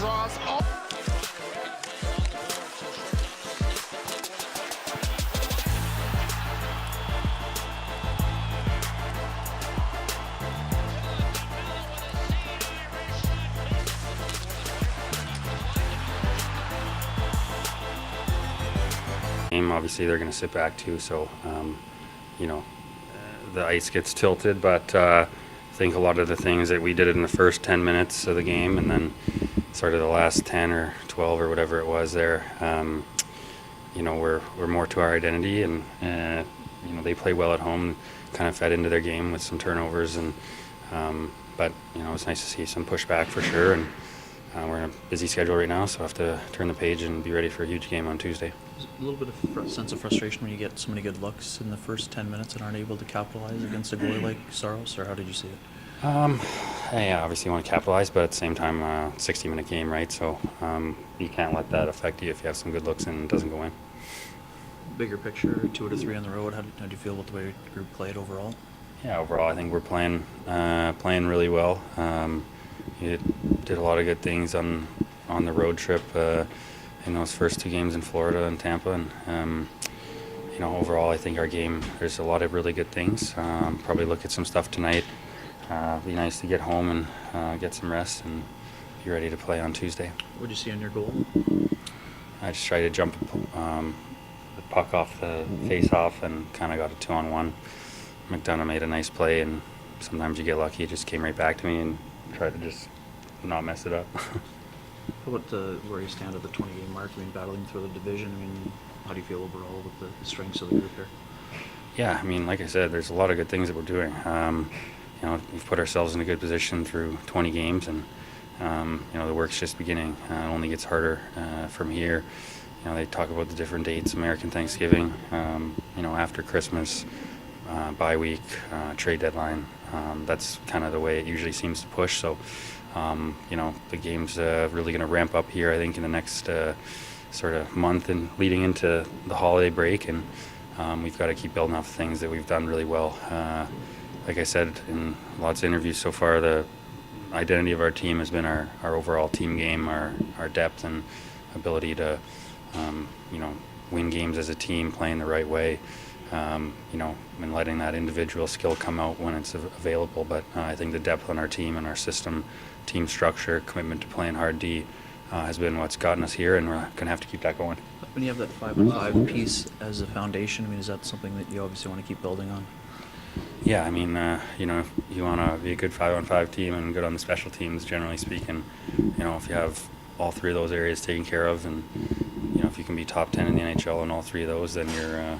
draws all. Obviously they're going to sit back too, so the ice gets tilted, but I think a lot of the things that we did in the first 10 minutes of the game and then sort of the last 10 or 12 or whatever it was there, we're more to our identity, and they play well at home, kind of fed into their game with some turnovers, and but it's nice to see some pushback for sure, and we're in a busy schedule right now, so I have to turn the page and be ready for a huge game on Tuesday. There's a little bit of sense of frustration when you get so many good looks in the first 10 minutes and aren't able to capitalize against a goalie like Saros, or how did you see it? Yeah, obviously you want to capitalize, but at the same time, 60-minute game, right? So you can't let that affect you if you have some good looks and it doesn't go in. Bigger picture, 2 out of 3 on the road, how do you feel about the way the group played overall? Yeah, overall I think we're playing really well. You did a lot of good things on the road trip in those first 2 games in Florida and Tampa, and overall I think our game, there's a lot of really good things. Probably look at some stuff tonight. Be nice to get home and get some rest and be ready to play on Tuesday. What did you see on your goal? I just tried to jump the puck off the face-off and kind of got a 2-on-1. McDonough made a nice play, and sometimes you get lucky. It just came right back to me and tried to just not mess it up. How about where you stand at the 20-game mark? I mean, battling through the division. I mean, how do you feel overall with the strengths of the group here? Yeah, I mean, like I said, there's a lot of good things that we're doing. We've put ourselves in a good position through 20 games, and the work's just beginning. It only gets harder from here. They talk about the different dates: American Thanksgiving, after Christmas, bye week, trade deadline. That's kind of the way it usually seems to push. So, the game's really going to ramp up here, I think, in the next sort of month and leading into the holiday break. And we've got to keep building off things that we've done really well. Like I said in lots of interviews so far, the identity of our team has been our overall team game, our depth and ability to, win games as a team, playing the right way. And letting that individual skill come out when it's available. But I think the depth on our team and our system, team structure, commitment to playing hard D has been what's gotten us here, and we're going to have to keep that going. When you have that 5-on-5 piece as a foundation, I mean, is that something that you obviously want to keep building on? Yeah, I mean, you want to be a good 5-on-5 team and good on the special teams, generally speaking. If you have all 3 of those areas taken care of, and if you can be top 10 in the NHL in all 3 of those, then you're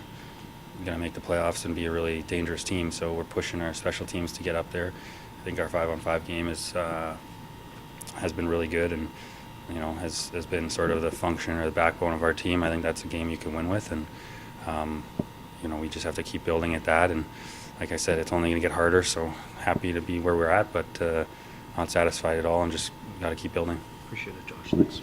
going to make the playoffs and be a really dangerous team. So we're pushing our special teams to get up there. I think our 5-on-5 game has been really good, and has been sort of the function or the backbone of our team. I think that's a game you can win with, and we just have to keep building at that. And like I said, it's only going to get harder. So happy to be where we're at, but not satisfied at all, and just got to keep building. Appreciate it, Josh. Thanks.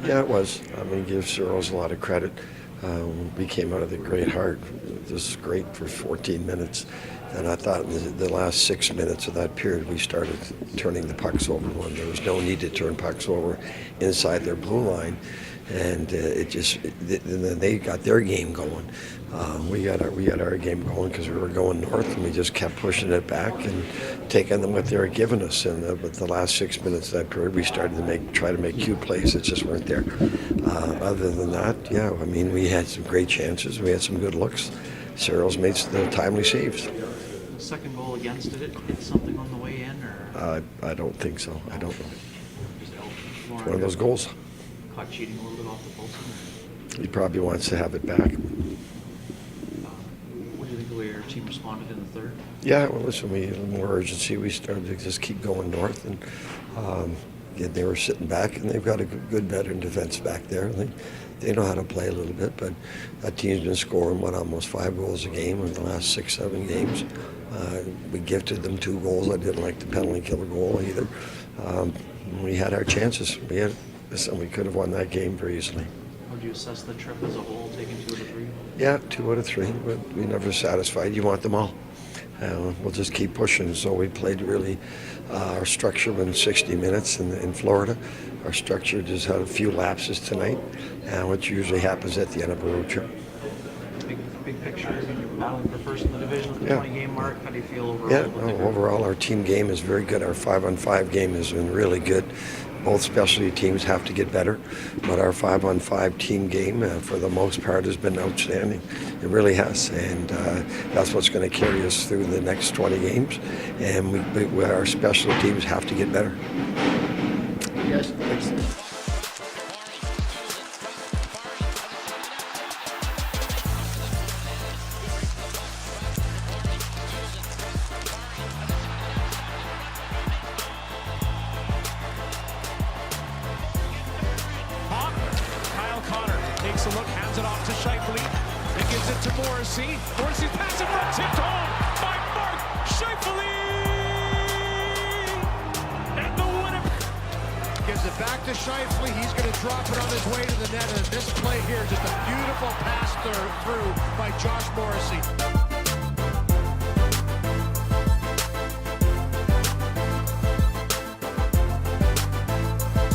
night? Yeah, it was. I mean, give Searles a lot of credit. We came out of the great hard. This is great for 14 minutes. And I thought in the last 6 minutes of that period, we started turning the pucks over when there was no need to turn pucks over inside their blue line. And then they got their game going. We got our game going because we were going north, and we just kept pushing it back and taking them what they were giving us. And but the last 6 minutes of that period, we started to try to make cute plays that just weren't there. Other than that, yeah, I mean, we had some great chances. We had some good looks. Searles made the timely saves. The second goal against it hit something on the way in, or I don't think so. I don't know. just It's one of those goals. caught cheating a little bit off the post? He probably wants to have it back. What do you think the way your team responded in the third? Yeah, well, listen, we had more urgency. We started to just keep going north, and yeah, they were sitting back, and they've got a good veteran defense back there. They know how to play a little bit, but that team's been scoring, almost 5 goals a game in the last 6, 7 games. We gifted them 2 goals. I didn't like the penalty killer goal either. We had our chances. We could have won that game very easily. How do you assess the trip as a whole, taking 2 out of 3? Yeah, 2 out of 3, but we're never satisfied. You want them all. We'll just keep pushing. So we played really our structure in 60 minutes in Florida. Our structure just had a few lapses tonight, which usually happens at the end of a road trip. Big picture, you're battling for first in the division at the 20-game mark. How do you feel overall? Yeah, overall our team game is very good. Our 5-on-5 game has been really good. Both specialty teams have to get better, but our 5-on-5 team game, for the most part, has been outstanding. It really has, and that's what's going to carry us through the next 20 games. And our specialty teams have to get better. Yes, thanks. Takes a look, hands it off to Scheifele. It gives it to Morrissey. Morrissey's pass in front, tipped home by Mark Scheifele! And the winner gives it back to Scheifele. He's going to drop it on his way to the net. And this play here, just a beautiful pass through by Josh Morrissey.